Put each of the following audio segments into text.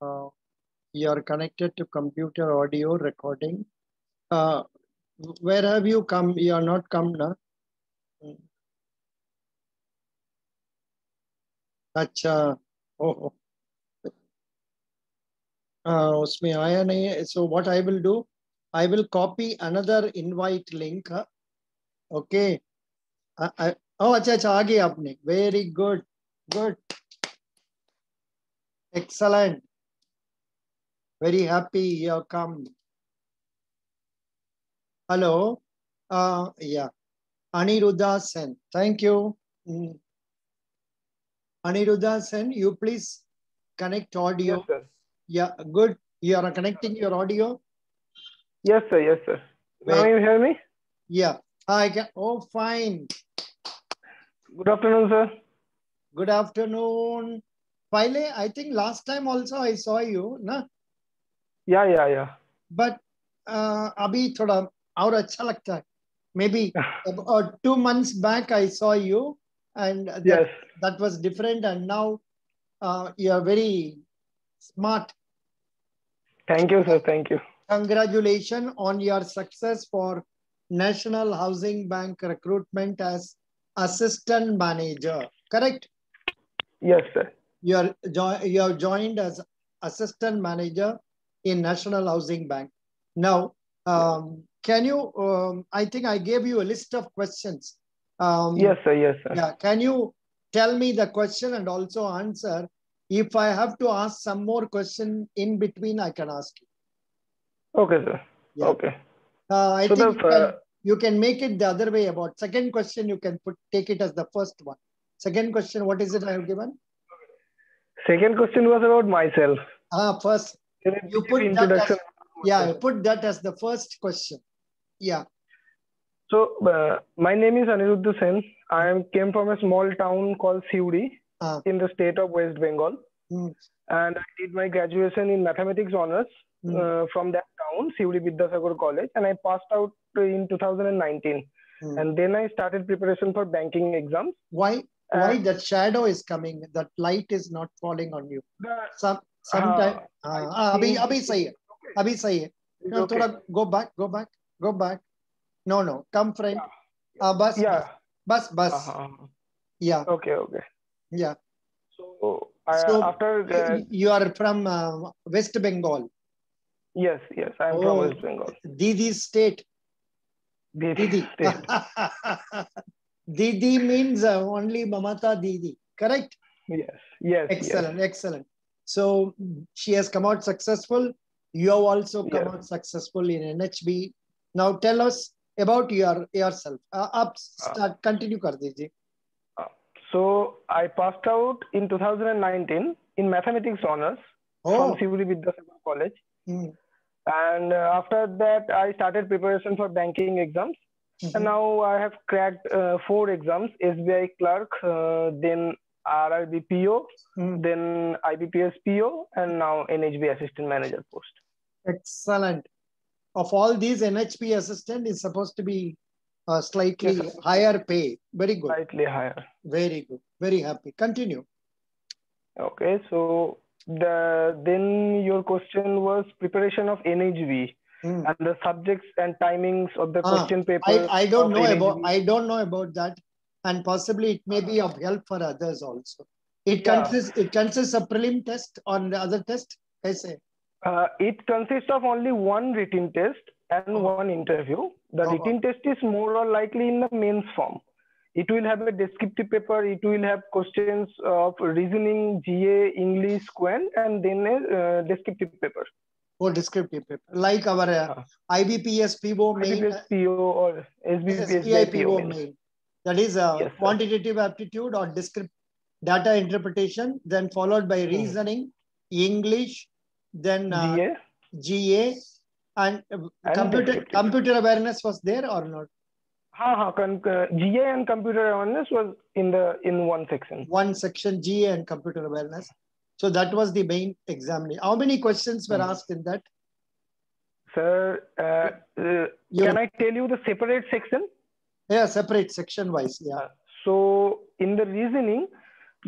Uh, you are connected to computer audio recording. Where have you come? You are not come now. अच्छा oh उसमें आया नहीं है. So what I will do, I will copy another invite link. Okay. Oh अच्छा अच्छा आ गया आपने. Very good. Good. Excellent. Very happy you have come. Hello. Yeah. Aniruddha Sen. Thank you. Aniruddha Sen, you please connect audio. Yes, sir. Yeah, good. You are connecting your audio? Yes, sir. Yes, sir. Now you hear me? Yeah. I can. Oh, fine. Good afternoon, sir. Good afternoon. Pile, I think last time also I saw you, na? Yeah. But अभी थोड़ा और अच्छा लगता है. Maybe 2 months back I saw you, and Yes. that was different, and now you are very smart. Thank you, sir. Thank you. Congratulations on your success for National Housing Bank recruitment as assistant manager. Correct? Yes, sir. You have joined as assistant manager in National Housing Bank. Now, can you? I think I gave you a list of questions. Yes, sir. Yes, sir. Yeah. Can you tell me the question and also answer? If I have to ask some more question in between, I can ask you. Okay, sir. Yeah. Okay. I So think you can make it the other way about. Second question, you can take it as the first one. Second question, what is it I have given? Second question was about myself. First, you put introduction. You put that as the first question. Yeah. So my name is Aniruddha Sen. I came from a small town called Siuri in the state of West Bengal. And I did my graduation in mathematics honors from that town, Siuri Vidyasagar College, and I passed out in 2019. And then I started preparation for banking exams. Why that shadow is coming? That light is not falling on you. Sometime. Abhi sahi hai. Abhi sahi hai. No, thoda go back. No. Come friend. Bus. Yeah. Okay. Yeah. So after you are from West Bengal. Yes, I am from West Bengal. Didi state. Didi. Didi means only Mamata Didi, correct? Yes. Excellent. So she has come out successful. You have also come out successful in NHB. Now tell us about yourself. Continue kar dijiye. So I passed out in 2019 in mathematics honors from Siuri Vidyasagar College. And after that, I started preparation for banking exams. And now I have cracked 4 exams: SBI clerk, then RRB PO, then IBPS PO, and now NHB assistant manager post. Excellent. Of all these, NHB assistant is supposed to be slightly higher pay. Very good. Slightly higher. Very good. Very happy. Continue. Okay. So then your question was preparation of NHB. And the subjects and timings of the question paper. I don't know about that, and possibly it may be of help for others also. It consists of prelim test on the other test. It consists of only one written test and one interview. The written test is more or likely in the mains form. It will have a descriptive paper. It will have questions of reasoning, GA, English, Quant, and then a descriptive paper. Descriptive paper, like our IBPS PO main. IBPS PO or SBI PO main. That is quantitative aptitude or data interpretation, then followed by reasoning, English, then GA, and computer awareness was there or not? GA and computer awareness was in one section. One section, GA and computer awareness. So that was the main exam. How many questions were asked in that? Sir, can I tell you the separate section? Yeah, separate section wise. Yeah. So in the reasoning,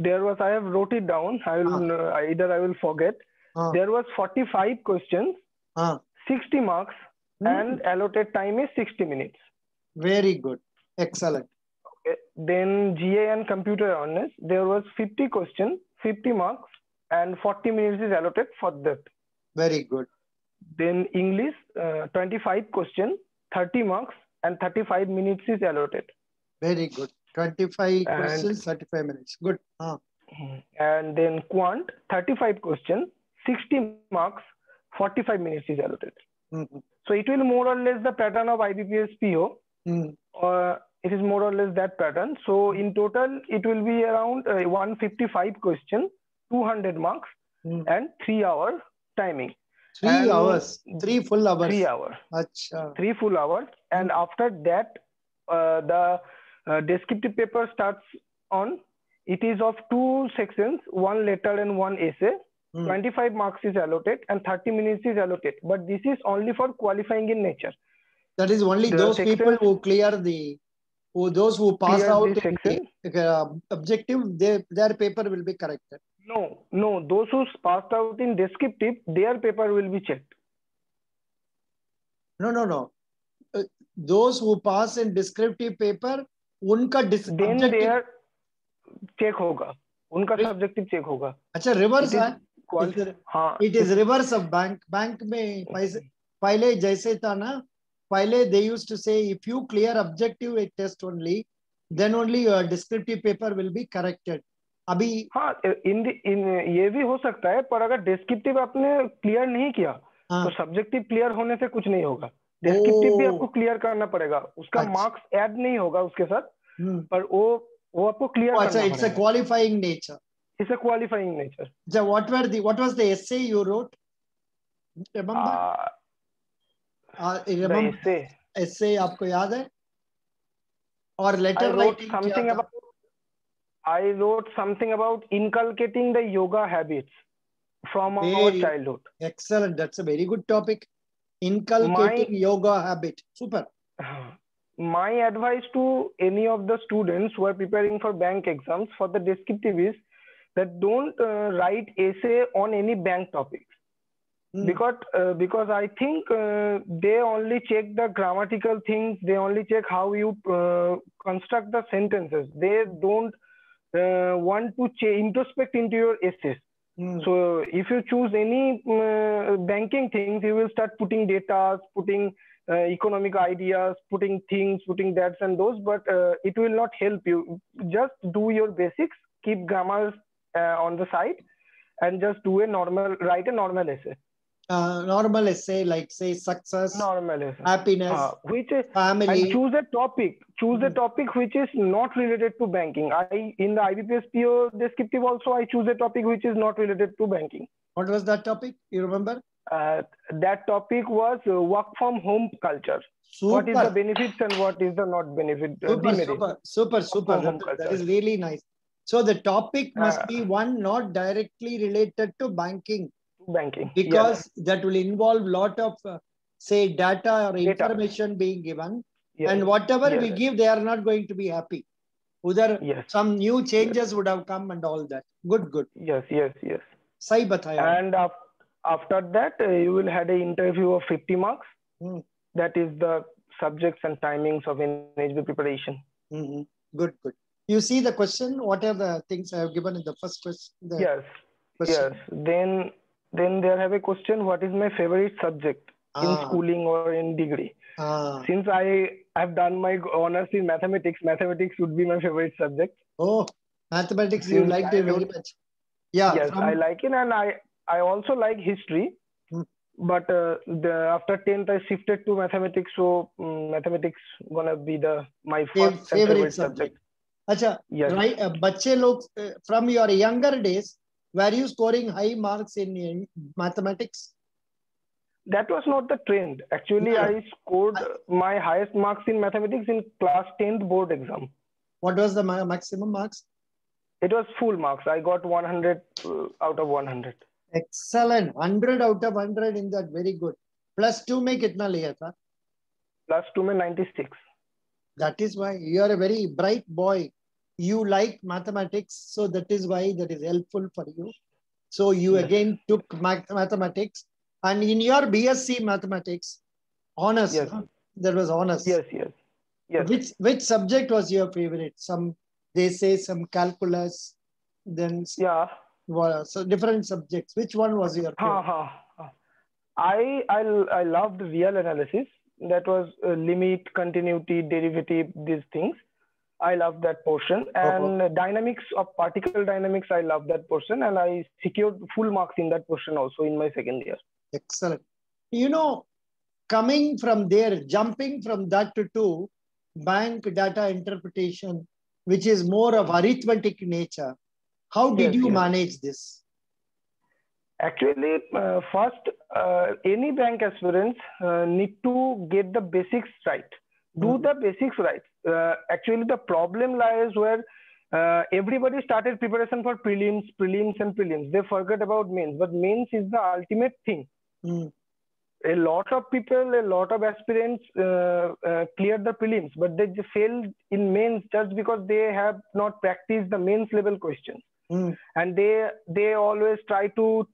I have wrote it down. Either I will forget. there was 45 questions, 60 marks, and allotted time is 60 minutes. Very good. Excellent. Okay. Then GA and computer awareness, there was 50 questions, 50 marks, and 40 minutes is allotted for that. Very good. Then English, 25 questions, 30 marks, and 35 minutes is allotted. Very good. 25 questions, 35 minutes. Good. And then Quant, 35 questions, 60 marks, 45 minutes is allotted. So it will more or less the pattern of IBPS PO. It is more or less that pattern. So in total, it will be around 155 questions, 200 marks, and 3 hour timing. 3 hours, 3 full hours. 3 hours. Achha. 3 full hours. And after that, the descriptive paper starts on. It is of 2 sections, 1 letter and 1 essay. 25 marks is allotted and 30 minutes is allotted. But this is only for qualifying in nature. That is only those people who clear those who pass out in the objective, their paper will be corrected. No, those who passed out in descriptive, their paper will be checked. No. Those who pass in descriptive paper, unka then their check hoga. Unka subjective check hoga. अच्छा reverse है. It is reverse of bank. Bank में पहले जैसे था ना, पहले they used to say if you clear objective test only, then only your descriptive paper will be corrected. अभी ये भी हो सकता है, पर अगर descriptive आपने क्लियर नहीं किया तो सब्जेक्टिव क्लियर होने से कुछ नहीं होगा. descriptive भी आपको क्लियर करना पड़ेगा. उसका मार्क्स ऐड नहीं होगा उसके साथ, पर वो आपको क्लियर करना पड़ेगा. It's a qualifying nature. It's a qualifying nature. So what was the essay you wrote? Remember? The essay आपको याद है? और letter writing something about, I wrote something about inculcating the yoga habits from our childhood. Excellent. That's a very good topic. Inculcating yoga habit. Super. My advice to any of the students who are preparing for bank exams for the descriptive is that don't write essay on any bank topics. Because I think they only check the grammatical things. They only check how you construct the sentences. They don't want to introspect into your essays. So if you choose any banking things, you will start putting data, putting economic ideas, putting things, putting that's and those, but it will not help you. Just do your basics, keep grammars on the side, and just write a normal essay. Normal essay, like say success, happiness, which is, family. And choose a topic. Choose a topic which is not related to banking. In the IBPS PO descriptive also, I choose a topic which is not related to banking. What was that topic? You remember? That topic was work from home culture. Super. What is the benefits and what is the not benefit? Super. That is really nice. So the topic must be one not directly related to banking. Because that will involve lot of say data or information being given, and whatever we give, they are not going to be happy. Some new changes would have come and all that. Good. Yes. Sahi bataya. And after that, you will have an interview of 50 marks. That is the subjects and timings of NHB preparation. Good. You see the question. What are the things I have given in the first question? Yes. Then there have a question, what is my favorite subject in schooling or in degree? Since I have done my honors in mathematics would be my favorite subject. Oh, mathematics, you liked it very much. Yes, I like it, and I also like history. But after 10th, I shifted to mathematics, so mathematics gonna be my first favorite subject. Acha, right, bachche log, from your younger days, were you scoring high marks in mathematics? That was not the trend. Actually, I scored my highest marks in mathematics in class 10th board exam. What was the maximum marks? It was full marks. I got 100 out of 100. Excellent. 100 out of 100 in that. Very good. Plus 2 mein kitna liya tha? Plus 2 mein 96. That is why you are a very bright boy. You like mathematics, so that is why that is helpful for you. So you again took mathematics, and in your BSc mathematics, honors, there was honors. Yes. Which subject was your favorite? Some, they say some calculus, then so different subjects. Which one was your favorite? I loved real analysis. That was limit, continuity, derivative, these things. I love that portion. And dynamics of particle dynamics, I love that portion. And I secured full marks in that portion also in my second year. Excellent. You know, coming from there, jumping from that to bank data interpretation, which is more of arithmetic nature. How did you manage this? Actually, first, any bank aspirants need to get the basics right. Do the basics right. Actually, the problem lies where everybody started preparation for prelims. They forget about mains, but mains is the ultimate thing. A lot of people, a lot of aspirants cleared the prelims, but they failed in mains just because they have not practiced the mains level questions. And they always try to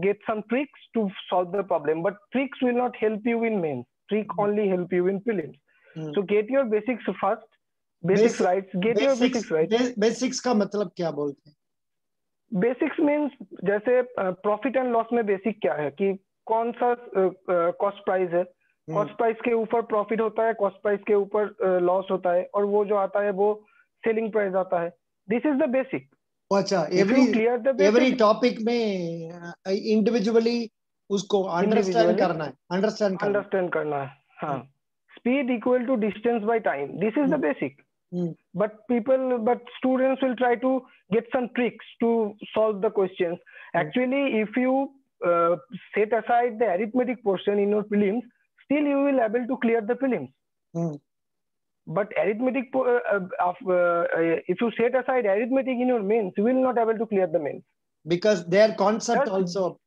get some tricks to solve the problem, but tricks will not help you in mains. Trick only help you in prelims. So get your basics first. Basics right. Get your basics right. Basics का मतलब क्या बोलते हैं? Basics means जैसे profit and loss में basic क्या है कि कौन सा cost price है. Cost price के ऊपर profit होता है, cost price के ऊपर loss होता है, और वो जो आता है वो selling price आता है. This is the basic. अच्छा, every topic में individually उसको understand करना है. हाँ. Speed equal to distance by time. This is the basic. But students will try to get some tricks to solve the questions. Actually, if you set aside the arithmetic portion in your prelims, still you will able to clear the prelims. But arithmetic, if you set aside arithmetic in your mains, you will not able to clear the mains. Because their concept also.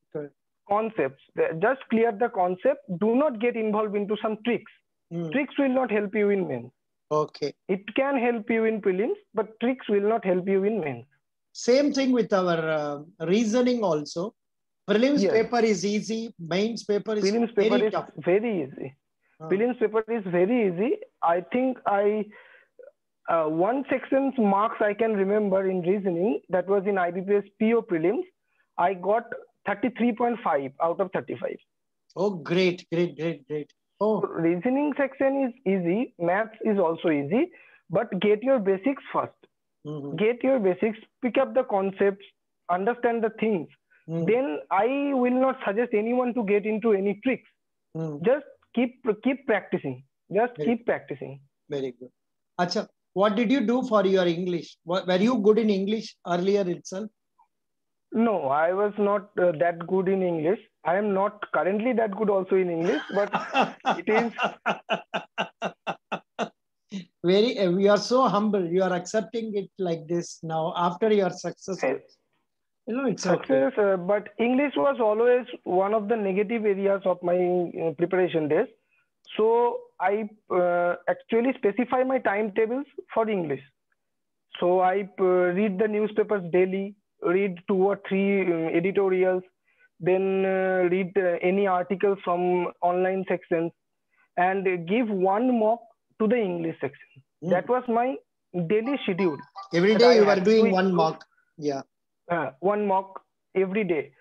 Concepts. Just clear the concept. Do not get involved into some tricks. Tricks will not help you in mains. Okay. It can help you in prelims, but tricks will not help you in mains. Same thing with our reasoning also. Prelims paper is easy. Mains paper is very tough. Very easy. Prelims paper is very easy. I think one section's marks I can remember in reasoning, that was in IBPS PO prelims. I got 33.5 out of 35. Oh, great. Oh. So reasoning section is easy. Maths is also easy. But get your basics first. Get your basics. Pick up the concepts. Understand the things. Then I will not suggest anyone to get into any tricks. Just keep practicing. Keep practicing. Very good. Acha, what did you do for your English? Were you good in English earlier itself? No, I was not that good in English. I am not currently that good also in English, but it is. You are so humble. You are accepting it like this now after your success. It's success, okay. But English was always one of the negative areas of my preparation days. So I actually specify my timetables for English. So I read the newspapers daily, read 2 or 3 editorials, then read any articles from online sections, and give one mock to the English section. That was my daily schedule. Every day you were doing one mock. Yeah. One mock every day.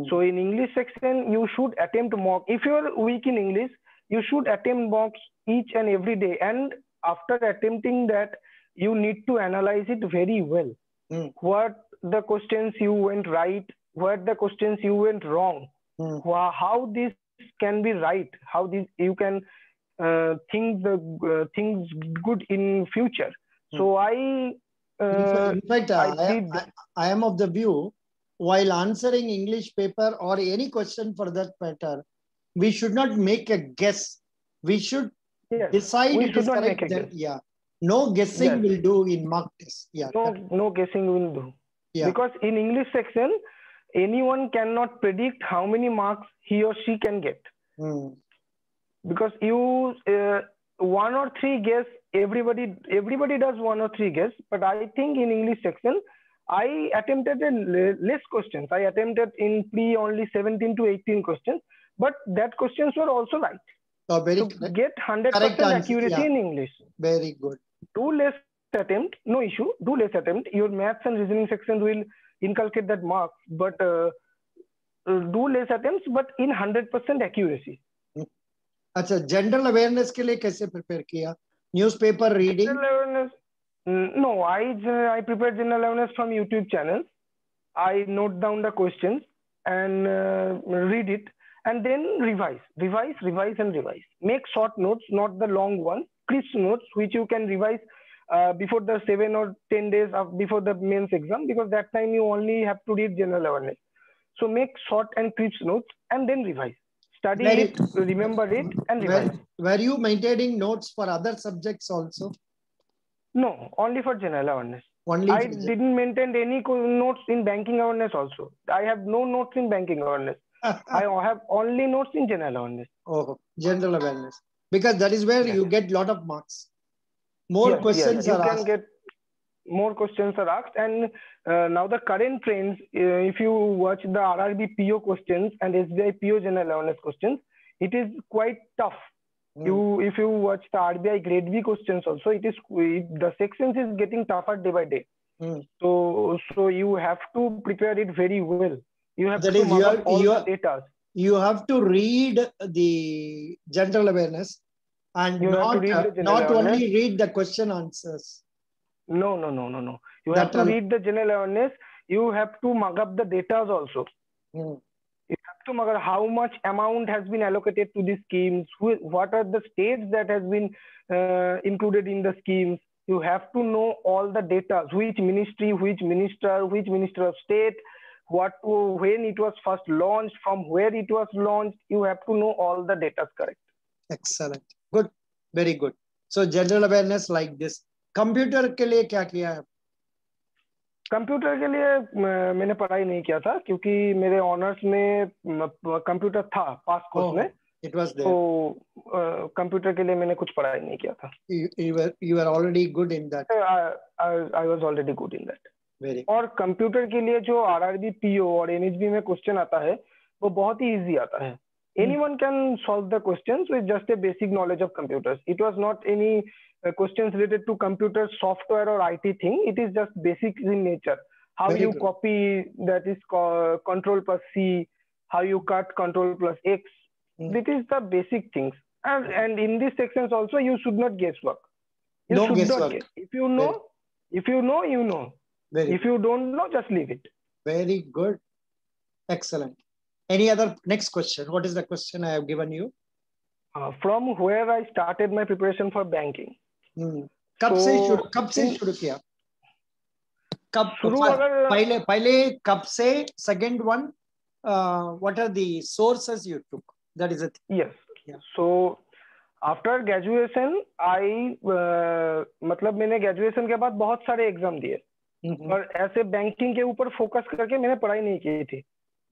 So in English section, you should attempt mock. If you are weak in English, you should attempt mocks each and every day. And after attempting that, you need to analyze it very well. What the questions you went right, what the questions you went wrong, how this can be right, how this you can think the things good in future. So in fact, I am of the view, while answering English paper or any question for that matter, we should not make a guess. We should decide it is correct. No guessing will do in mock test. No guessing will do. Because in English section, anyone cannot predict how many marks he or she can get. Because you 1 or 3 guess, everybody does 1 or 3 guess. But I think in English section, I attempted less questions. I attempted in pre only 17 to 18 questions, but that questions were also right. Oh, very so correct. Get 100% accuracy in English. Very good. Do less attempt, no issue. Do less attempt. Your maths and reasoning section will inculcate that marks, but do less attempts, but in 100% accuracy. अच्छा, general awareness के लिए कैसे prepare किया? Newspaper reading? General awareness, no, I prepare general awareness from YouTube channels. I note down the questions and read it, and then revise. Make short notes, not the long ones, crisp notes, which you can revise before the 7 or 10 days before the mains exam, because that time you only have to read general awareness. So make short and crisp notes and then revise. Study it, remember it, and revise. Were you maintaining notes for other subjects also? No, only for general awareness. I didn't maintain any notes in banking awareness also. I have no notes in banking awareness. I have only notes in general awareness. Oh, general awareness. Because that is where you get lot of marks. More questions are asked. Get more questions are asked. And now the current trends, if you watch the RRB PO questions and SBI PO general awareness questions, it is quite tough. If you watch the RBI grade B questions also, the sections is getting tougher day by day. So you have to prepare it very well. You have to mark up all the data. You have to read the general awareness and not only read the question answers. No. You have to read the general awareness. You have to mark up the data also. You have to mark how much amount has been allocated to the schemes, what are the states that has been included in the schemes. You have to know all the data, which ministry, which minister of state, when it was first launched, from where it was launched. You have to know all the data, correct? Excellent. Good. Very good. So general awareness like this. Computer के लिए क्या किया है? Computer के लिए मैंने पढ़ाई नहीं किया था, क्योंकि मेरे ऑनर्स में कंप्यूटर था पास कोर्स में. It was there. तो कंप्यूटर के लिए मैंने कुछ पढ़ाई नहीं किया था. You were already good in that. I was already good in that. Very. और कंप्यूटर के लिए जो RRB PO और NHB में क्वेश्चन आता है वो बहुत ही इजी आता है. Anyone can solve the questions with just a basic knowledge of computers. It was not any questions related to computer software or IT thing. It is just basic in nature. How you copy, that is control plus C, how you cut control plus X. This is the basic things. And in these sections also, you should not guesswork. You should not guess. If you know, you know. If you don't know, just leave it. Very good. Excellent. Any other next question? What is the question I have given you? From where I started my preparation for banking. कब से शुरू किया? पहले कब से? Second one, what are the sources you took? That is it. Yes. Yeah. So after graduation, मतलब मैंने graduation के बाद बहुत सारे एग्जाम दिए, और ऐसे बैंकिंग के ऊपर फोकस करके मैंने पढ़ाई नहीं की थी.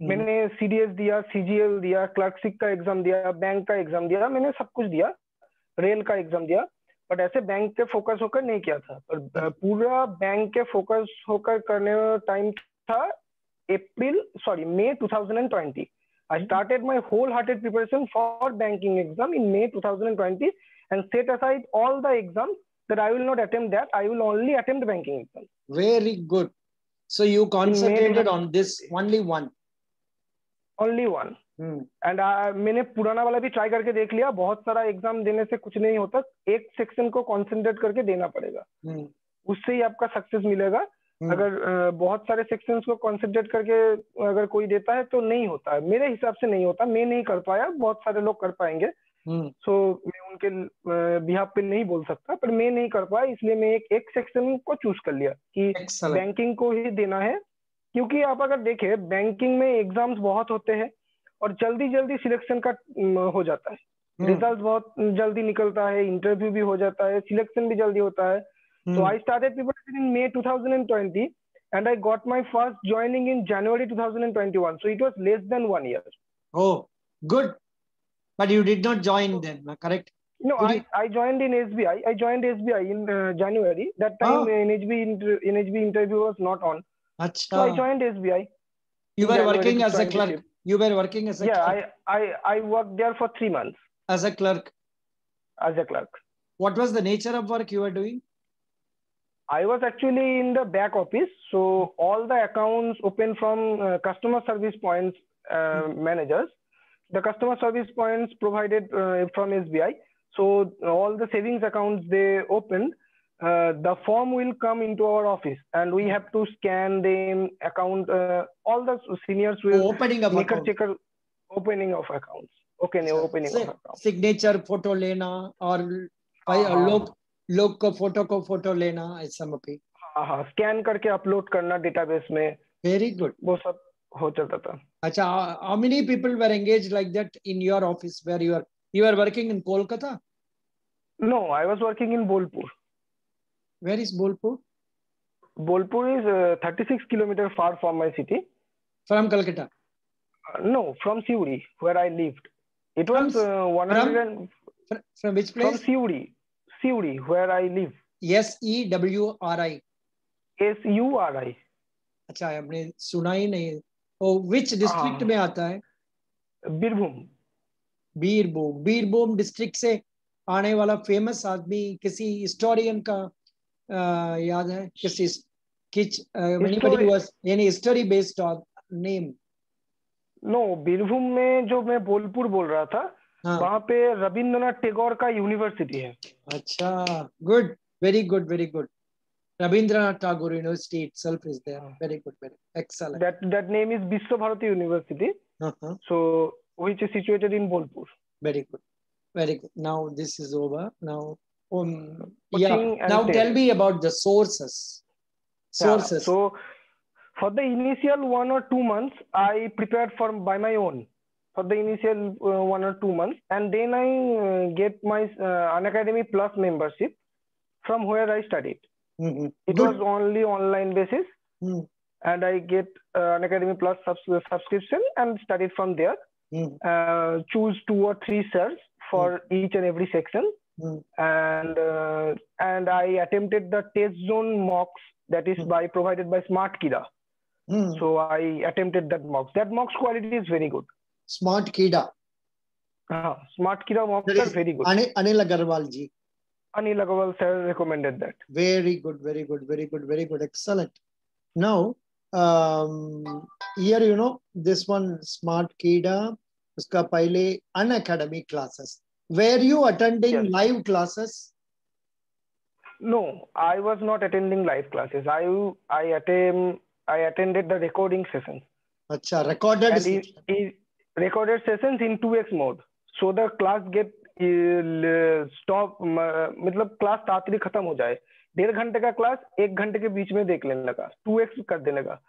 मैंने CDS दिया, CGL दिया, क्लर्कशिप का एग्जाम दिया, बैंक का एग्जाम दिया, मैंने सब कुछ दिया, रेल का एग्जाम दिया, बट ऐसे बैंक के फोकस होकर नहीं किया था. पर पूरा बैंक के फोकस होकर करने का टाइम था May 2020. I started my wholehearted preparation for banking exam in May 2020 and set aside all the exams that I will not attempt that. I will only attempt banking exam. Very good. So you concentrated on this only one. Only one. And मैंने पुराना वाला भी try करके देख लिया. बहुत सारा exam देने से कुछ नहीं होता. एक सेक्शन को कंसंट्रेट करके देना पड़ेगा, उससे ही आपका सक्सेस मिलेगा. अगर बहुत सारे सेक्शंस को कंसंट्रेट करके अगर कोई देता है तो नहीं होता है. मेरे हिसाब से नहीं होता. मैं नहीं कर पाया, बहुत सारे लोग कर पाएंगे. सो मैं उनके बिहाफ पे नहीं बोल सकता, पर मैं नहीं कर पाया, इसलिए मैं एक सेक्शन को चूज कर लिया कि बैंकिंग को ही देना है. क्योंकि आप अगर देखें बैंकिंग में एग्जाम्स बहुत होते हैं और जल्दी जल्दी सिलेक्शन का हो जाता है. रिजल्ट बहुत जल्दी निकलता है, इंटरव्यू भी हो जाता है, सिलेक्शन भी जल्दी होता है. So I started preparation in May 2020 and I got my first joining in January 2021. So it was less than 1 year. Oh, good. But you did not join then, correct? No, I joined in SBI. I joined SBI in January. That time NHB interview was not on. Achha. So I joined SBI. You were working as a clerk. You were working as a clerk. I worked there for 3 months. As a clerk. As a clerk. What was the nature of work you were doing? I was actually in the back office. So all the accounts open from customer service points managers. The customer service points provided from SBI. So all the savings accounts they opened, the form will come into our office and we have to scan them, account, all the seniors will make a checker opening of accounts. Okay, opening of accounts. Signature photo lena or लोग को photo लेना ऐसा में भी scan करके upload करना database में. Very good. वो सब हो चलता था. अच्छा, how many people were engaged like that in your office where you were working in Kolkata? No, I was working in Bolpur. Where is Bolpur? Bolpur is 36 kilometers far from my city. From Calcutta? No, from Siuri, where I lived. It was 100 from which place? From Siuri, where I live. SEWRI. SURI. अच्छा, हमने सुना ही नहीं. Oh, which district में आता है? Birbhum. Birbhum district से आने वाला फेमस आदमी किसी हिस्टोरियन का याद है? किसी anybody was any history based on name? No, Birbhum में जो मैं बोलपुर बोल रहा था, वहाँ पे रविंद्रनाथ टैगोर का यूनिवर्सिटी है. अच्छा, good, very good, very good. Rabindranath Tagore University itself is there. Very good, very excellent. That name is Vishwa Bharati University. So which is situated in Bolpur. Very good, very good. Now this is over. Now, now tell me about the sources. Sources. Yeah, so for the initial 1 or 2 months, I prepared by my own. For the initial 1 or 2 months, and then I get my Unacademy Plus membership, from where I studied. It was only online basis, and I get Unacademy Plus subscription and studied from there. Choose 2 or 3 sets for each and every section, and I attempted the test zone mocks that is provided by SmartKida. So I attempted that mocks. That mocks quality is very good. SmartKida. SmartKida mocks are very good. Anil Agarwal ji. Anil Agarwal sir recommended that. Very good, very good, very good, very good. Excellent. Now, here you know this one SmartKida, uska pehle Unacademy classes. Were you attending live classes? No, I was not attending live classes. I attended the recording sessions. Acha, recorded recorded sessions in 2x mode. So the class get stop, मतलब class तातरी खत्म हो जाए. 1.5 घंटे का class 1 घंटे के बीच में देख लेने लगा. 2x कर देने का.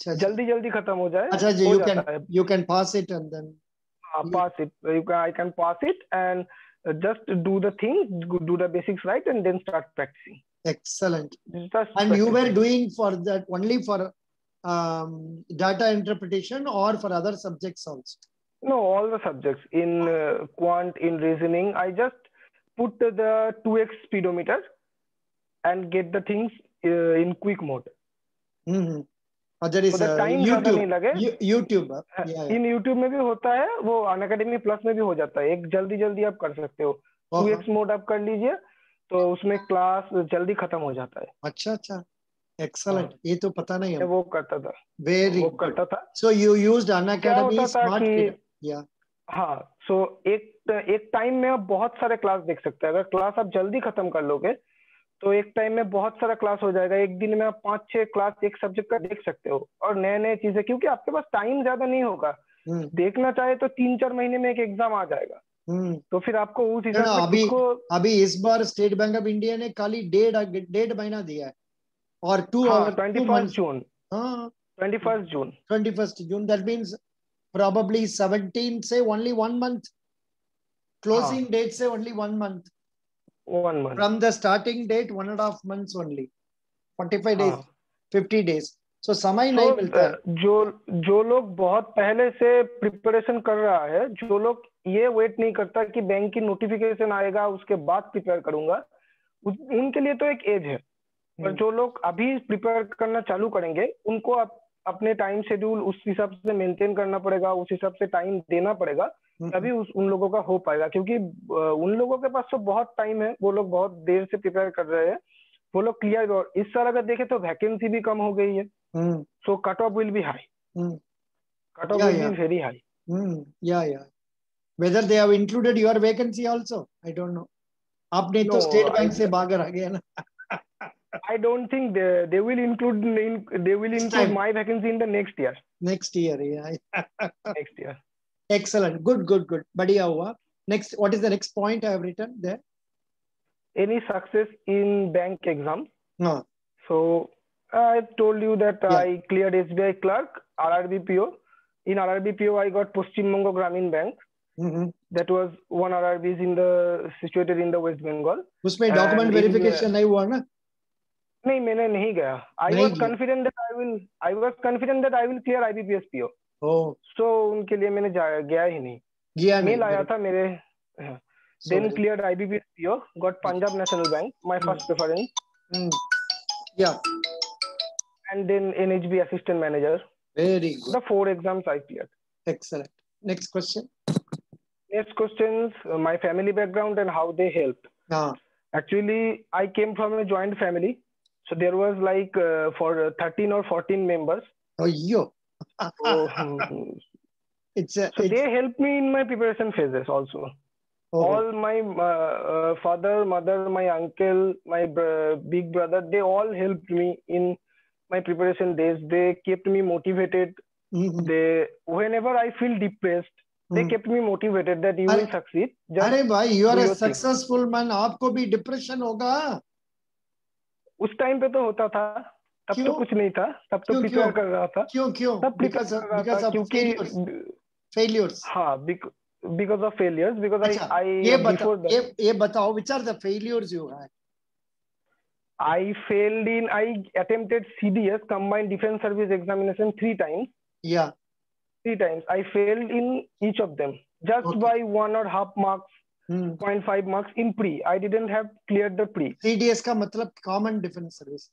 जल्दी खत्म हो जाए. अच्छा जी, you can pass it and then pass it. I can pass it and just do the thing, do the basics right, and then start practicing. Excellent. And you were doing for that only for data interpretation or for other subjects also? No, all the subjects. In quant, in reasoning, I just put the 2x speedometer and get the things in quick mode. There is YouTube. In YouTube में भी होता है, वो Unacademy Plus में भी हो जाता है. एक जल्दी आप कर सकते हो. 2x मोड आप कर लीजिए, तो उसमें क्लास जल्दी खत्म हो जाता है. अच्छा. Excellent. ये तो पता नहीं है. वो करता था. Very good. So you used Unacademy SmartKida. Yeah. हाँ. So एक टाइम में आप बहुत सारे क्लास देख सकते हैं. अगर क्लास आप जल्दी खत्म कर लोगे, तो एक टाइम में बहुत सारा क्लास हो जाएगा. एक दिन में आप 5-6 क्लास एक सब्जेक्ट का देख सकते हो, और नए चीजें, क्योंकि आपके पास टाइम ज्यादा नहीं होगा. देखना चाहे तो 3-4 महीने में एक एग्जाम आ जाएगा. तो फिर आपको उस हिसाब से अभी इस बार स्टेट बैंक ऑफ इंडिया ने खाली 1.5 महीना दिया है, और 21st June. 21st June. That means probably 17 से only 1 month. Closing date से only 1 month. 1 month. From the starting date, 1.5 months only. 45 days, 50 days. So समय नहीं मिलता है. जो लोग बहुत पहले से प्रिपरेशन कर रहा है, जो लोग ये वेट नहीं करता कि बैंक की नोटिफिकेशन आएगा उसके बाद प्रिपेयर करूंगा, उनके लिए तो एक एज है. पर जो लोग अभी प्रिपेयर करना चालू करेंगे उनको अपने टाइम शेड्यूल उस हिसाब से मेंटेन करना पड़ेगा, उस हिसाब से टाइम देना पड़ेगा, तभी उन लोगों का हो पाएगा। क्योंकि उन लोगों के पास तो बहुत टाइम है, वो लोग बहुत देर से प्रिपेयर कर रहे हैं, वो लोग क्लियर। और इस साल अगर देखें तो वैकेंसी भी कम हो गई है, so cut off will be high, cut off will be very high. Yeah. Whether they have included your vacancy also, I don't know. आपने तो स्टेट बैंक से भाग आ गया ना। I don't think they will include my vacancy in the next year. Next year, yeah. Next year. Excellent. Good. बढ़िया हुआ. Next, what is the next point I have written there? Any success in bank exam? No. So I told you that I cleared SBI clerk, RRBPO. In RRBPO, I got Paschim Bongo Gramin Bank. That was one RRB situated in the West Bengal. उसमें document verification नहीं हुआ ना? नहीं, मैंने नहीं गया. I was confident that I will clear IBPS PO. Oh. So उनके लिए मैंने गया ही नहीं. मेल आया था मेरे. Then cleared IBPS PO, got Punjab National Bank, my first preference. Yeah. And then NHB assistant manager. Very good. The 4 exams I cleared. Excellent. Next question. Next questions, my family background and how they helped. Actually, I came from a joint family. So there was like for 13 or 14 members. Oh, yo. So they helped me in my preparation phases also. Oh. All my father, mother, my uncle, my big brother, they all helped me in my preparation days. They kept me motivated. Whenever I feel depressed, they kept me motivated that you will succeed. अरे भाई, you are a successful man. आपको भी depression होगा? उस time पे तो होता था, तब तो कुछ नहीं था, तब तो प्रिपेयर कर रहा था। क्यों? तब प्रिपेयर कर रहा था क्योंकि failures. हाँ, because of failures. Because I ये बताओ, which are the failures you had? I attempted CDS, Combined Defense Service Examination 3 times. Yeah. 3 times. I failed in each of them. Just by 1.5 marks, 0.5 marks in pre. I didn't have cleared the pre. CDS का मतलब Common Defense Service.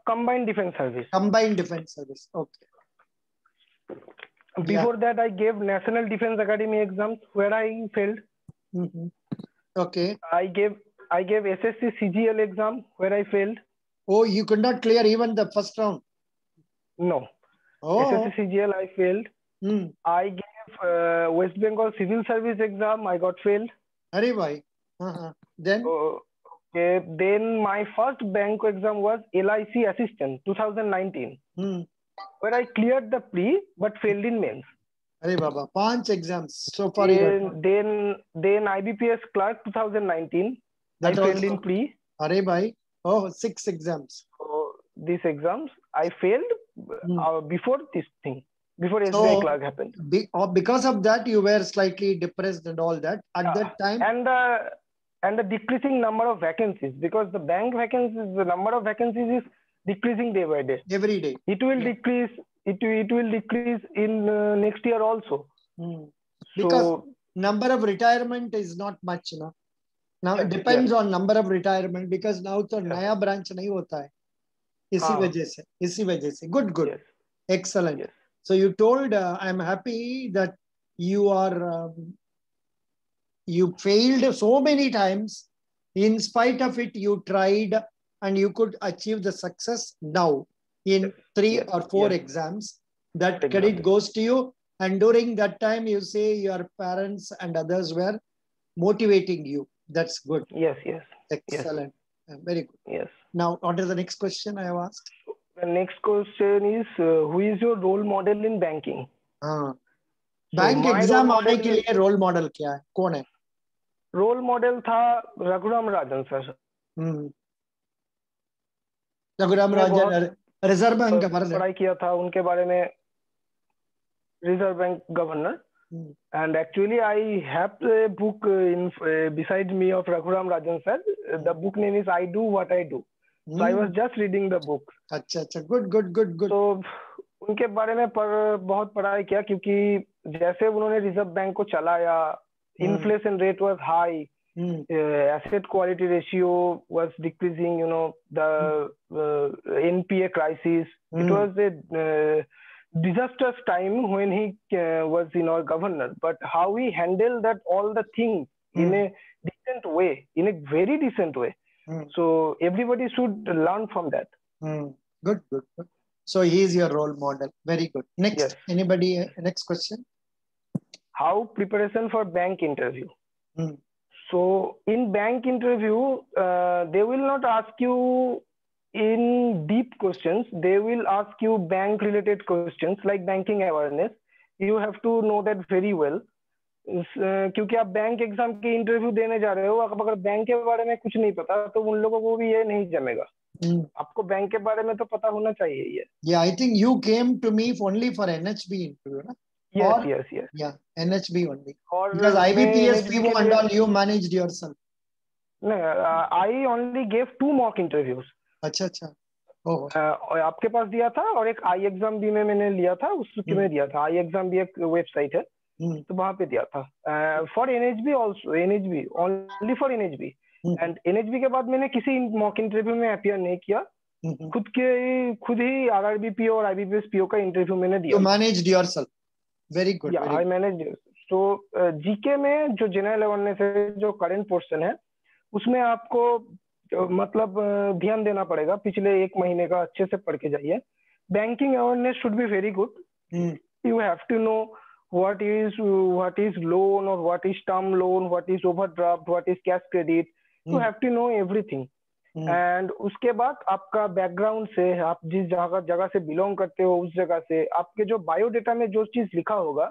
Combined Defense Service. Combined Defense Service. Okay. Before that, I gave National Defense Academy exams where I failed. Okay. I gave SSC CGL exam where I failed. Oh, you could not clear even the first round? No. Oh. SSC CGL I failed. I gave West Bengal Civil Service exam. I got failed. Arey bhai. Then? Okay. Then my first bank exam was LIC Assistant 2019. Where I cleared the pre but failed in mains. Arey baba, 5 exams so far. Then IBPS Clerk 2019. I failed in pre. Arey bhai. Oh, 6 exams. So these exams I failed before this thing. Before SBI Clerk happened. Because of that, you were slightly depressed and all that at that time. And the decreasing number of vacancies, because the bank vacancies, the number of vacancies is decreasing day by day. Every day. It will decrease. It will decrease in next year also. Because number of retirement is not much, no? Now it depends on number of retirement, because now तो नया branch नहीं होता है. इसी वजह से. Good. Excellent. So you told, I'm happy that you failed so many times. In spite of it, you tried and you could achieve the success now in 3 or 4 exams. That credit goes to you. And during that time, you say your parents and others were motivating you. That's good. Yes. Excellent. Very good. Yes. Now, what is the next question I have asked? The next question is, who is your role model in banking? Bank exam आने के लिए role model क्या है? कौन है? Role model था Raghuram Rajan sir. Raghuram Rajan reserve bank governor. पढ़ाई किया था उनके बारे में, reserve bank governor. And actually, I have a book beside me of Raghuram Rajan sir. The book name is I Do What I Do. So I was just reading the book. अच्छा. Good. तो उनके बारे में बहुत पढ़ाई किया, क्योंकि जैसे उन्होंने रिजर्व बैंक को चलाया, inflation rate was high, asset quality ratio was decreasing, you know, the NPA crisis. It was a disastrous time when he was, you know, governor. But how he handled that all the things in a decent way, in a very decent way. So everybody should learn from that. Good, good, good. So he is your role model. Very good. Next, yes. Anybody? Next question. How preparation for bank interview? So in bank interview, they will not ask you in deep questions. They will ask you bank related questions like banking awareness. You have to know that very well. क्योंकि आप bank exam के interview देने जा रहे हो, अगर bank के बारे में कुछ नहीं पता तो उन लोगों को भी ये नहीं जमेगा. आपको बैंक के बारे में तो पता होना चाहिए ये. Yeah, I think you came to me only for NHB interview, na? Yes, yes, yes. Yeah, NHB only. Because IBPS, PO and all you managed yourself. No, I only gave 2 mock interviews. अच्छा अच्छा. Oh. आपके पास दिया था और एक आई exam भी में मैंने लिया था, उसके में दिया था. आई एग्जाम भी एक वेबसाइट है, तो वहां पे दिया था. For NHB also, NHB only for NHB. And NHB के बाद मैंने किसी मॉक इंटरव्यू में अपीयर नहीं किया. खुद ही आरआरबी पीओ और आईबीपीएस पीओ का इंटरव्यू मैंने दिया. You managed yourself. Very good. Yeah, I managed. So GK में जो जनरल अवेयरनेस है, जो करंट पोर्शन है, उसमें आपको मतलब ध्यान देना पड़ेगा. पिछले 1 महीने का अच्छे से पढ़ के जाइए. Banking awareness should be very good. You have to know what is loan or what is term loan, what is overdraft, what is cash credit. You have to know everything. And उसके बाद आपका background से, आप जिस जगह से belong करते हो उस जगह से, आपके जो बायोडेटा में जो चीज लिखा होगा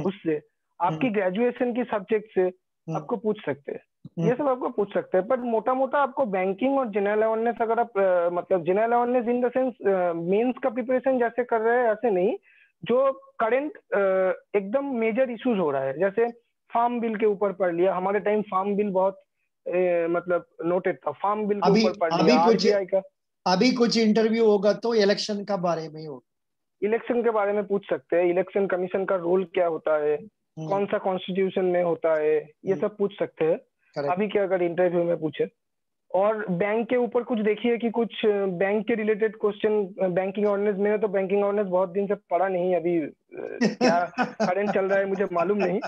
उससे, आपकी ग्रेजुएशन की सब्जेक्ट से आपको पूछ सकते हैं. ये सब आपको पूछ सकते हैं. पर मोटा मोटा आपको बैंकिंग और जनरल अवेयरनेस, अगर आप मतलब general awareness in the sense mains का प्रिपरेशन जैसे कर रहे हैं ऐसे नहीं, जो करंट एकदम मेजर इश्यूज हो रहा है. जैसे फार्म बिल के ऊपर पढ़ लिया. हमारे टाइम फार्म बिल बहुत मतलब नोटेड था. फार्म बिल के ऊपर पढ़ लिया. आरबीआई का अभी कुछ इंटरव्यू होगा तो इलेक्शन का बारे में होगा. इलेक्शन के बारे में पूछ सकते हैं. इलेक्शन कमीशन का रोल क्या होता है, कौन सा कॉन्स्टिट्यूशन में होता है, ये सब पूछ सकते हैं. अभी क्या अगर इंटरव्यू में पूछे. और बैंक के ऊपर कुछ देखिए कि कुछ बैंक के रिलेटेड क्वेश्चन बैंकिंग अवेयरनेस में. तो बैंकिंग अवेयरनेस बहुत दिन से पढ़ा नहीं, अभी क्या करंट चल रहा है मुझे मालूम नहीं,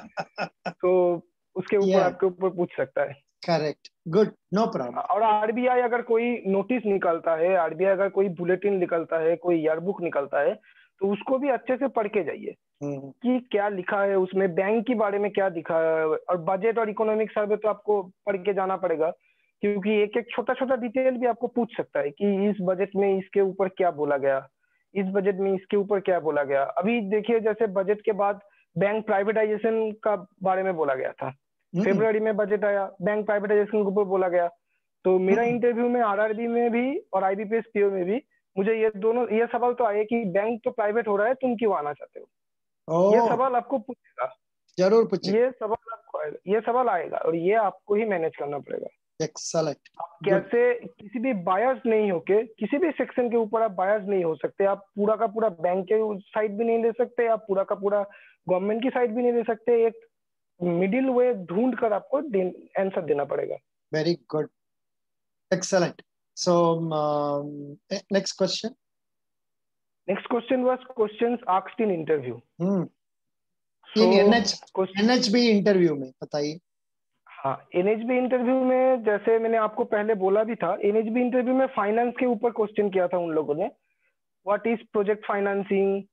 तो उसके ऊपर आपके ऊपर पूछ सकता है. करेक्ट. Good, no problem. और आरबीआई अगर कोई नोटिस निकलता है, आरबीआई अगर कोई बुलेटिन निकलता है, कोई ईयरबुक निकलता है, तो उसको भी अच्छे से पढ़ के जाइए कि क्या लिखा है उसमें, बैंक के बारे में क्या दिखा है. और बजट और इकोनॉमिक सर्वे तो आपको पढ़ के जाना पड़ेगा, क्योंकि एक एक छोटा छोटा डिटेल भी आपको पूछ सकता है कि इस बजट में इसके ऊपर क्या बोला गया, इस बजट में इसके ऊपर क्या बोला गया. अभी देखिए जैसे बजट के बाद बैंक प्राइवेटाइजेशन का बारे में बोला गया था. फरवरी में बजट आया, बैंक प्राइवेटाइजेशन के ऊपर बोला गया. तो मेरा इंटरव्यू में आरआरबी में भी और आईबीपीएस पीओ में भी मुझे ये सवाल तो आए कि बैंक तो प्राइवेट हो रहा है, तुम क्यों आना चाहते हो. ये सवाल आपको पूछेगा, जरूर पूछेगा. ये सवाल आएगा और ये आपको ही मैनेज करना पड़ेगा. एक्सेलेंट. कैसे किसी भी बायस नहीं होके, किसी भी सेक्शन के ऊपर आप बायस नहीं हो सकते. आप पूरा का पूरा बैंक के साइड भी नहीं ले सकते, आप पूरा का पूरा गवर्नमेंट की साइड भी नहीं ले सकते. एक मिडिल वे ढूंढ कर आपको आंसर देना पड़ेगा. Very good, excellent. So next question. Next question was questions asked in interview. NHB interview में बताइए. हाँ, एनएचबी इंटरव्यू में जैसे मैंने आपको पहले बोला भी था, एनएचबी इंटरव्यू में फाइनेंस के ऊपर क्वेश्चन किया था उन लोगों ने. What is project financing,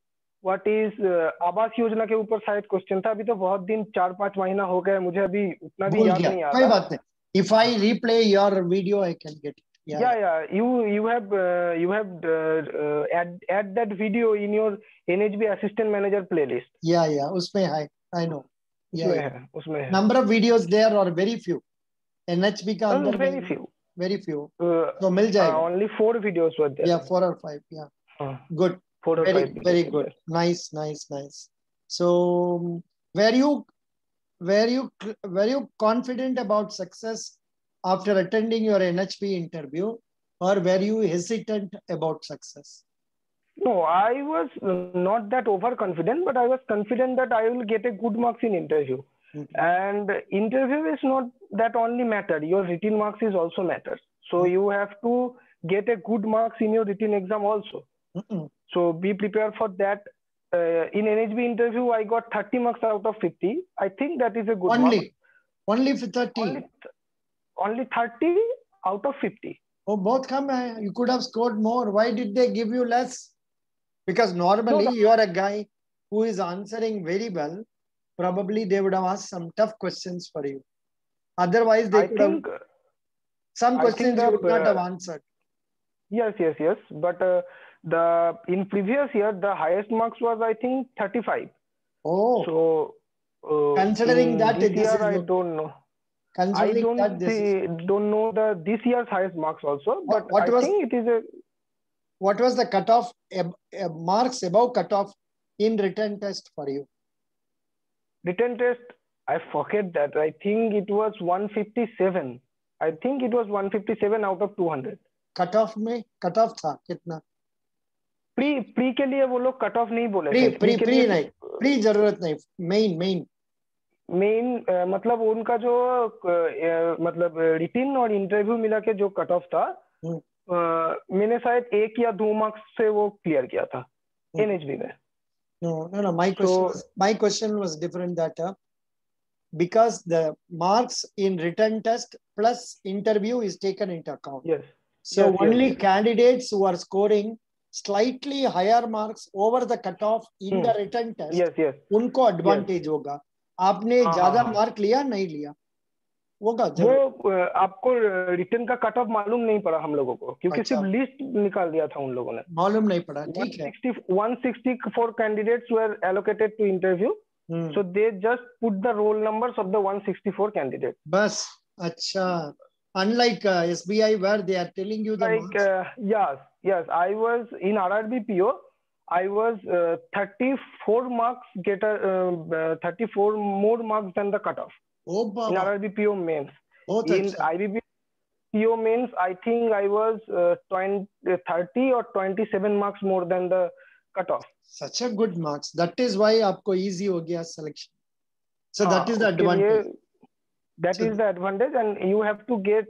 what is Awas Yojana के ऊपर शायद क्वेश्चन था. अभी तो बहुत दिन 4-5 महीना हो गए, मुझे अभी उतना भी याद नहीं आ रहा. कोई बात नहीं. If I replay your video I can get. Yeah. You have add that video in your NHB assistant manager playlist. Yeah. उसमें है. I know. उसमें है. Number of videos there are very few. NHB का अंदर very few. तो मिल जाएगा. Only 4 videos were there. Yeah, 4 or 5. Yeah. Good. 4 or 5. Very good. Nice. So were you confident about success after attending your NHB interview, or were you hesitant about success? No, I was not that overconfident, but I was confident that I will get a good marks in interview. And interview is not that only matter, your written marks is also matter. So you have to get a good marks in your written exam also. So be prepared for that. In NHB interview I got 30 marks out of 50. I think that is a good mark. Only for 30? Only 30 out of 50. Oh, both come. You could have scored more. Why did they give you less? Because normally you are a guy who is answering very well. Probably they would have asked some tough questions for you. Otherwise, they could have. Some questions you would not have answered. Yes. But in previous year, the highest marks was, I think, 35. Oh. So considering that this year, I don't know. I don't know this year's highest marks also, but I think it is a. What was the cutoff marks above cutoff in written test for you? Written test, I forget that. I think it was 157. I think it was 157 out of 200. Cutoff में cutoff था कितना? Pre के लिए वो लोग cutoff नहीं बोले थे. Pre नहीं. Pre जरूरत नहीं. Main मतलब उनका जो मतलब written और interview मिला के जो cutoff था, मैंने शायद 1 या 2 मार्क्स से वो क्लियर किया था NHB में. No. My question was different. That because the marks in written test plus interview is taken into account. Yes. So only candidates who are scoring slightly higher marks over the cutoff in the written test, उनको advantage होगा. आपने ज्यादा mark लिया नहीं लिया होगा? वो आपको रिटर्न का कट ऑफ मालूम नहीं पड़ा हम लोगों को, क्योंकि सिर्फ लिस्ट निकाल दिया था उन लोगों ने. मालूम नहीं पड़ा. ठीक है. 164 candidates were allocated to interview. So they just put the roll numbers of the 164 candidates. बस. अच्छा. Unlike SBI where they are telling you the marks. Yes. I was in RRB PO. I was 34 marks 34 more marks than the cutoff. Oh, in RRB PO mains. In IBB PO mains, I think I was 30 or 27 marks more than the cutoff. Such a good marks. That is why आपको easy हो गया selection. So that is the advantage. That is the advantage, and you have to get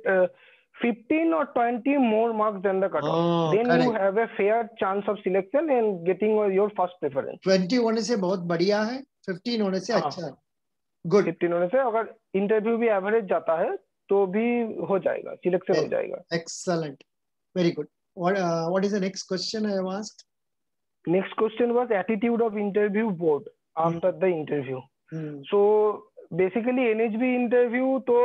15 or 20 more marks than the cutoff. Then correct. You have a fair chance of selection and getting your first preference. 20 होने से बहुत बढ़िया है, 15 होने से अच्छा है. Good. 15 होने से अगर इंटरव्यू भी एवरेज जाता है तो भी हो जाएगा, सिलेक्शन हो जाएगा. Excellent. Very good. What is the next question I have asked? Next question was attitude of interview board after the interview. So basically NHB interview तो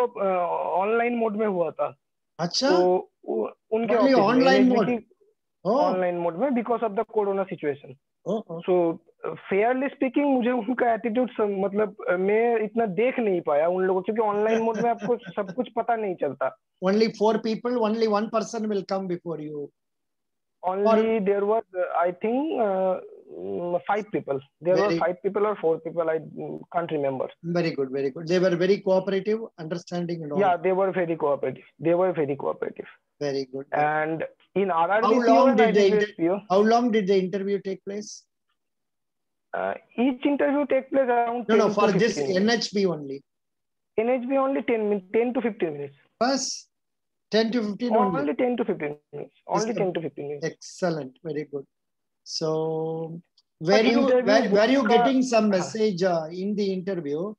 ऑनलाइन मोड में हुआ था. अच्छा. तो उनके ऑनलाइन मोड. ऑनलाइन मोड में because of the corona situation. So Fairlie speaking मुझे उनका एटीट्यूड मतलब मैं इतना देख नहीं पाया उन लोगों, क्योंकि ऑनलाइन मोड में आपको सब कुछ पता नहीं चलता. Only 4 people, only 1 person will come before you. Only there was I think 5 people. There were 5 people or 4 people. I can't remember. Very good. They were very cooperative, understanding and all. Yeah, they were very cooperative. Very good. And in RRB, how long did the interview take place? Each interview take place around. No, for this NHB only. NHB only 10 to 15 minutes. Bus 10 to 15 only. Only 10 to 15 minutes. Only 10 to 15 minutes. Excellent. Very good. So, were you getting some message in the interview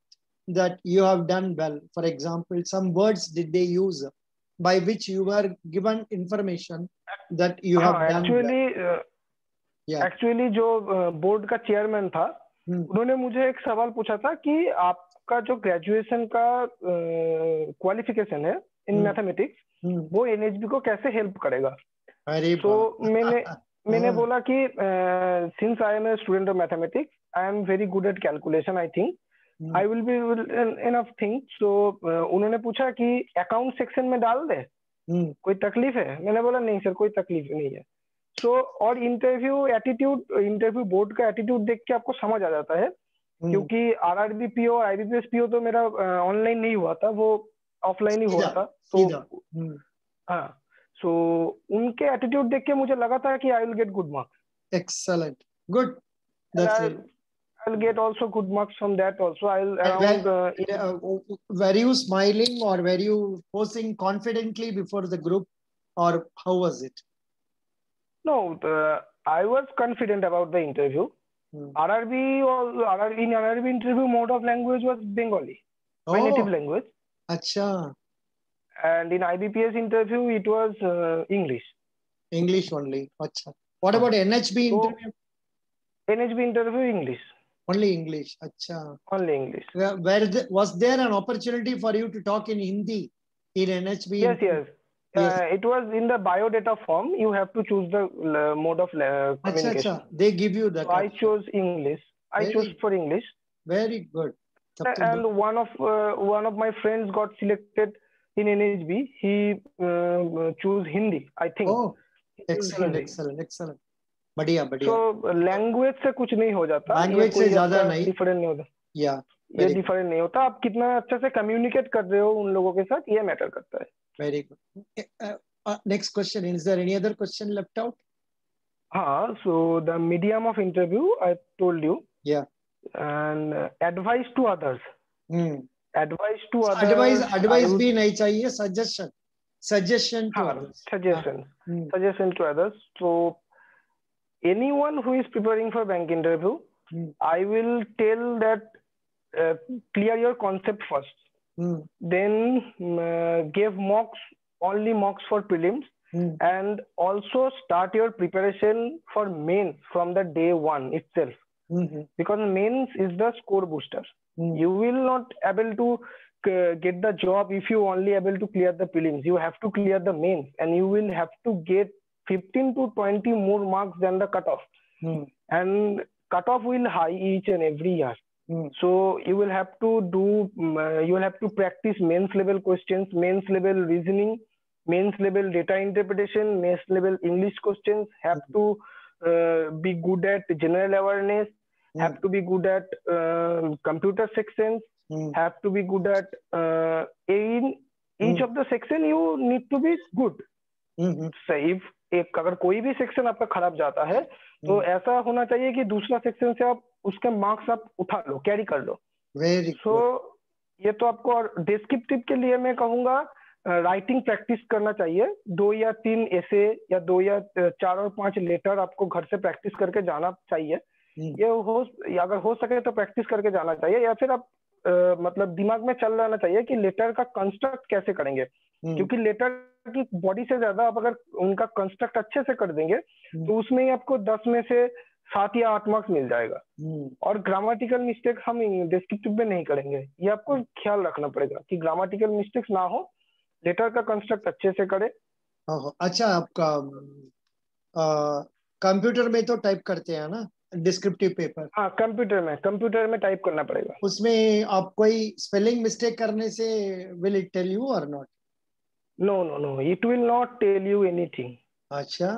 that you have done well? For example, some words did they use by which you were given information that you have done well? Actually जो board का chairman था, उन्होंने मुझे एक सवाल पूछा था कि आपका जो ग्रेजुएशन का क्वालिफिकेशन है इन मैथमेटिक्स, वो एनएचबी को कैसे हेल्प करेगा. तो मैंने बोला कि since I am a student of mathematics, I am very good at calculation, I think I will be enough thing. So उन्होंने पूछा कि अकाउंट सेक्शन में डाल दे, कोई तकलीफ है? मैंने बोला नहीं सर, कोई तकलीफ नहीं है. तो और इंटरव्यू बोर्ड का एटीट्यूड देख के आपको समझ आ जाता है, क्योंकि आरआरबी पीओ और आईबीपीएस पीओ तो मेरा ऑनलाइन नहीं हुआ था, वो ऑफलाइन ही हुआ था. तो हाँ, सो उनके एटीट्यूड देख के मुझे लगा था कि I will get good marks. Excellent, good. I'll get also good marks from that also. I'll were you smiling or were you posing confidently before the group, or how was it? No, I was confident about the interview. RRB or in RRB interview, mode of language was Bengali, my native language. Acha. And in IBPS interview, it was English. English only. Acha. What about NHB interview? NHB interview, English. Only English. Acha. Only English. Was there an opportunity for you to talk in Hindi in NHB? Yes, yes. It was in the biodata form. You have to choose the mode of communication. Acha. They give you that. So I chose English. I chose for English. Very good. And one of my friends got selected in NHB. He chose Hindi, I think. Oh, excellent. बढ़िया. So language से कुछ नहीं हो जाता. Language से ज़्यादा नहीं. Different नहीं होता. Yeah. ये different नहीं होता. आप कितना अच्छे से communicate कर रहे हो उन लोगों के साथ, ये matter करता है. Very good. Next question. Is there any other question left out? So the medium of interview I told you. Yeah. And advice to others. Advice to others. Advice भी नहीं चाहिए. Suggestion to others. Suggestion to others. So anyone who is preparing for bank interview, I will tell that clear your concept first. Then give only mocks for prelims, and also start your preparation for mains from the day one itself. Because mains is the score booster. You will not able to get the job if you only able to clear the prelims. You have to clear the mains, and you will have to get 15 to 20 more marks than the cutoff. And cutoff will high each and every year. So you will have to practice mains level questions, mains level reasoning, mains level data interpretation, mains level English questions. Have to be good at general awareness. Have to be good at computer sections. Have to be good at in each of the section. You need to be good. So if अगर कोई भी section आपका खराब जाता है तो ऐसा होना चाहिए कि दूसरा सेक्शन से आप उसके मार्क्स आप उठा लो, कैरी कर लो. So ये तो आपको. और डिस्क्रिप्टिव के लिए मैं कहूँगा राइटिंग प्रैक्टिस करना चाहिए. 2 या 3 ऐसे या 2 या 4 और 5 लेटर आपको घर से प्रैक्टिस करके जाना चाहिए. ये अगर हो सके तो प्रैक्टिस करके जाना चाहिए, या फिर आप मतलब दिमाग में चल रहना चाहिए कि लेटर का कंस्ट्रक्ट कैसे करेंगे. क्योंकि लेटर की बॉडी से ज्यादा आप अगर उनका कंस्ट्रक्ट अच्छे से कर देंगे तो उसमें ही आपको 10 में से 7 या 8 मार्क्स मिल जाएगा. और ग्रामेटिकल मिस्टेक हम डिस्क्रिप्टिव में नहीं करेंगे. ये आपको ख्याल रखना पड़ेगा कि ग्रामेटिकल मिस्टेक्स ना हो, लेटर का कंस्ट्रक्ट अच्छे से करे. अच्छा, आपका कंप्यूटर में तो टाइप करते हैं ना डिस्क्रिप्टिव पेपर? हाँ, कंप्यूटर में टाइप करना पड़ेगा. उसमें आप कोई स्पेलिंग मिस्टेक करने से विल इट टेल यू और not? No, it will not tell you anything. अच्छा.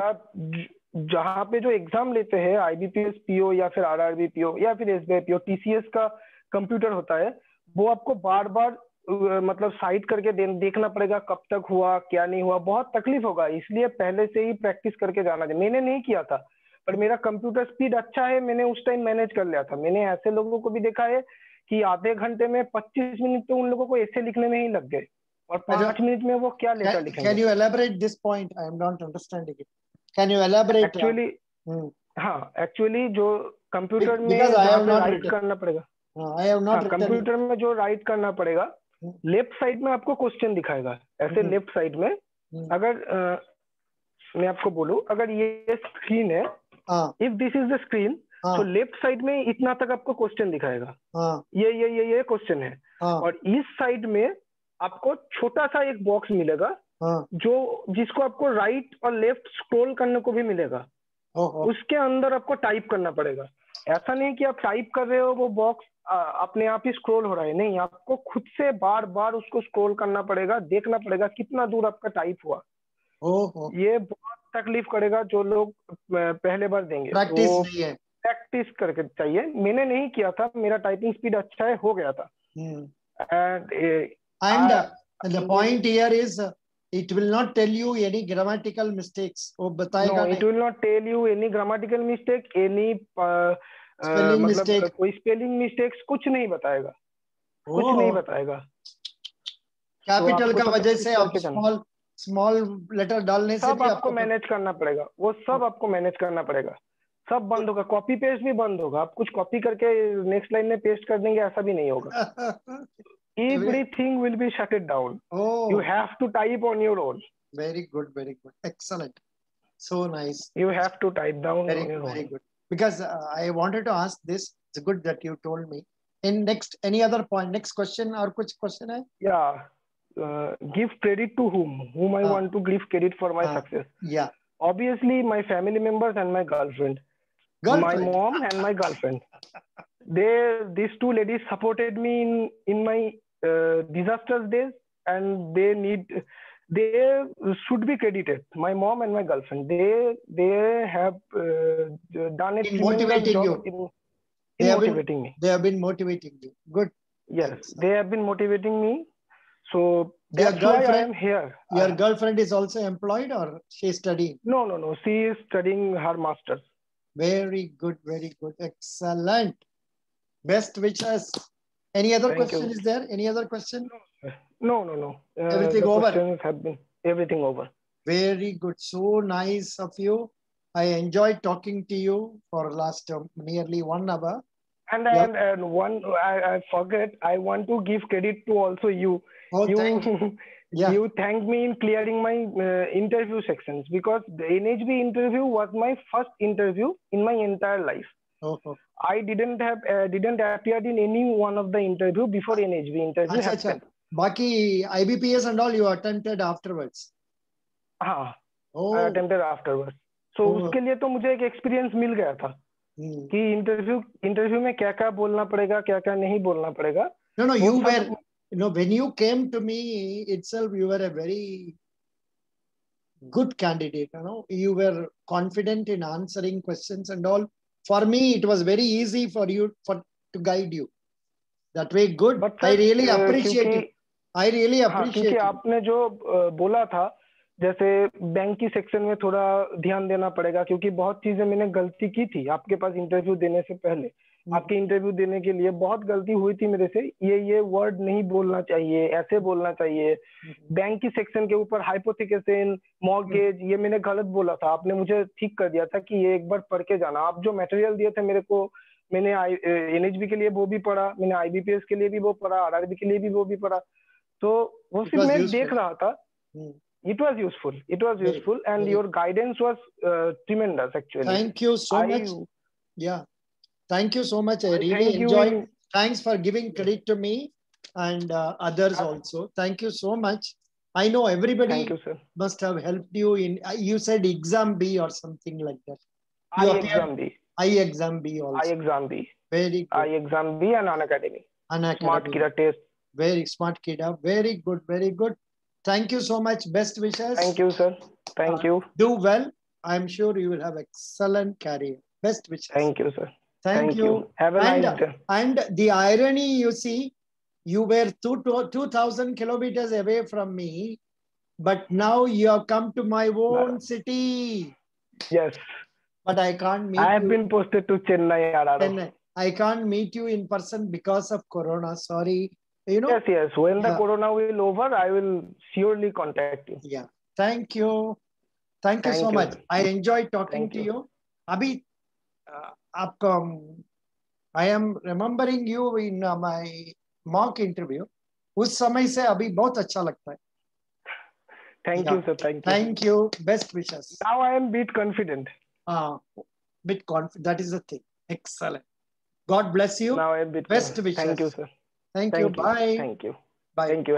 आप जहाँ पे जो एग्जाम लेते हैं IBPS PO या फिर RRB PO या फिर SBI PO, TCS का कंप्यूटर होता है, वो आपको बार बार मतलब साइट करके देखना पड़ेगा कब तक हुआ क्या नहीं हुआ. बहुत तकलीफ होगा, इसलिए पहले से ही प्रैक्टिस करके जाना चाहिए. मैंने नहीं किया था, पर मेरा कंप्यूटर स्पीड अच्छा है, मैंने उस टाइम मैनेज कर लिया था. मैंने ऐसे लोगों को भी देखा है कि आधे घंटे में 25 मिनट तो उन लोगों को ऐसे लिखने में ही लग गए, और 5 मिनट में वो क्या लेटर लिखेंगे. Can you elaborate this point? I am not understanding it. Can you elaborate? Actually जो कंप्यूटर में राइट करना पड़ेगा, कंप्यूटर में जो राइट करना पड़ेगा, लेफ्ट साइड में आपको क्वेश्चन दिखाएगा. ऐसे लेफ्ट साइड में अगर मैं आपको बोलूं, अगर ये स्क्रीन है, if this is the screen, तो लेफ्ट साइड में इतना तक आपको क्वेश्चन दिखाएगा. ये क्वेश्चन है. और इस साइड में आपको छोटा सा एक बॉक्स मिलेगा जिसको आपको राइट और लेफ्ट स्क्रॉल करने को भी मिलेगा. उसके अंदर आपको टाइप करना पड़ेगा. ऐसा नहीं कि आप टाइप कर रहे हो, वो बॉक्स अपने आप ही स्क्रॉल हो रहा है. नहीं, आपको खुद से बार बार उसको स्क्रॉल करना पड़ेगा, देखना पड़ेगा कितना दूर आपका टाइप हुआ. ये बहुत तकलीफ करेगा जो लोग पहले बार देंगे. प्रैक्टिस करके चाहिए. मैंने नहीं किया था, मेरा टाइपिंग स्पीड अच्छा है, हो गया था. And the point here is it will not tell you any grammatical mistakes. वो बताएगा नहीं. It will not tell you any grammatical mistake, any Spelling मतलब mistake. कोई स्पेलिंग मिस्टेक्स कुछ नहीं बताएगा, कुछ नहीं बताएगा. कैपिटल का वजह से अब करके स्मॉल लेटर डालने से सब भी आपको मैनेज करना पड़ेगा, वो सब आपको मैनेज करना पड़ेगा. सब बंद होगा, कॉपी पेस्ट भी बंद होगा. आप कुछ कॉपी करके नेक्स्ट लाइन में पेस्ट कर देंगे, ऐसा भी नहीं होगा. Everything will be shut it down. Oh, you have to type on your own. Very good, excellent, so nice. You have to type down very, on your very own. good. Because I wanted to ask this. It's good that you told me. In next, any other point? Next question or kuch question hai? Yeah. Give credit to whom I want to give credit for my success. Yeah. Obviously, my family members and my girlfriend. My mom and my girlfriend. These two ladies supported me in my disastrous days, and they should be credited. My mom and my girlfriend. They have done a tremendous job in motivating me. They have been motivating you. Good. Yes, they have been motivating me. So that's why I am here. Your girlfriend is also employed, or she is studying? No. She is studying her master's. Very good. Excellent. Best wishes. Any other question is there? Any other question? No. Everything over? Questions have been everything over. Very good. So nice of you. I enjoyed talking to you for last nearly 1 hour. And one, I forget, I want to give credit to also you. Oh, thank you. Yeah. You thanked me in clearing my interview sections, because the NHB interview was my first interview in my entire life. Oh. I didn't appear in any one of the interview before NHB interview happened. Baki IBPS and all you attempted afterwards. हाँ. Oh. I attempted afterwards. So उसके लिए तो मुझे एक experience मिल गया था कि interview में क्या क्या बोलना पड़ेगा, क्या क्या नहीं बोलना पड़ेगा. No, you were, when you came to me itself, you were a very good candidate. You were confident in answering questions and all. For me, it was very easy for you to guide you. That way, good. But I really appreciate it. I really appreciate it. क्योंकि आपने जो बोला था, जैसे bank की section में थोड़ा ध्यान देना पड़ेगा, क्योंकि बहुत चीजें मैंने गलती की थी आपके पास इंटरव्यू देने से पहले. आपके इंटरव्यू देने के लिए बहुत गलती हुई थी मेरे से. ये वर्ड नहीं बोलना चाहिए, ऐसे बोलना चाहिए. बैंक की सेक्शन के ऊपर हाइपोथेकेशन, मॉर्गेज, ये मैंने गलत बोला था. आपने मुझे ठीक कर दिया था कि ये एक बार पढ़ के जाना. आप जो मटेरियल दिए थे मेरे को, मैंने एनएचबी के लिए वो भी पढ़ा, मैंने आईबीपीएस के लिए भी वो पढ़ा, आरआरबी के लिए भी वो भी पढ़ा. तो वो सिर्फ मैं देख रहा था. It was useful, and your guidance was tremendous, actually. Thank you so much. Yeah, thank you so much. I really enjoyed. Thanks for giving credit to me and others also. Thank you so much. I know everybody must have helped you in. You said exam B or something like that. iExam B. iExam B also. iExam B. Very good. iExam B and Unacademy. Smart Kida test. Very smart Kida. Very good. Thank you so much. Best wishes. Thank you, sir. Thank you. Do well. I'm sure you will have excellent career. Best wishes. Thank you, sir. Thank you. Have a nice day. And the irony, you see, you were 2,000 kilometers away from me, but now you have come to my own city. Yes. But I can't meet you. I have been posted to Chennai. I can't meet you in person because of Corona. Sorry. Yes. When the Corona will over, I will surely contact you. Yeah. Thank you. Thank you so much. I enjoyed talking to you. Abhi, I am remembering you in my mock interview. उस समय से अभी बहुत अच्छा लगता है. Thank you, sir. Thank you. Thank you. Best wishes. Now I am bit confident. Bit confident. That is the thing. Excellent. God bless you. Now I am bit best wishes. Thank you, sir. Thank you. Bye. Thank you. Bye. Thank you.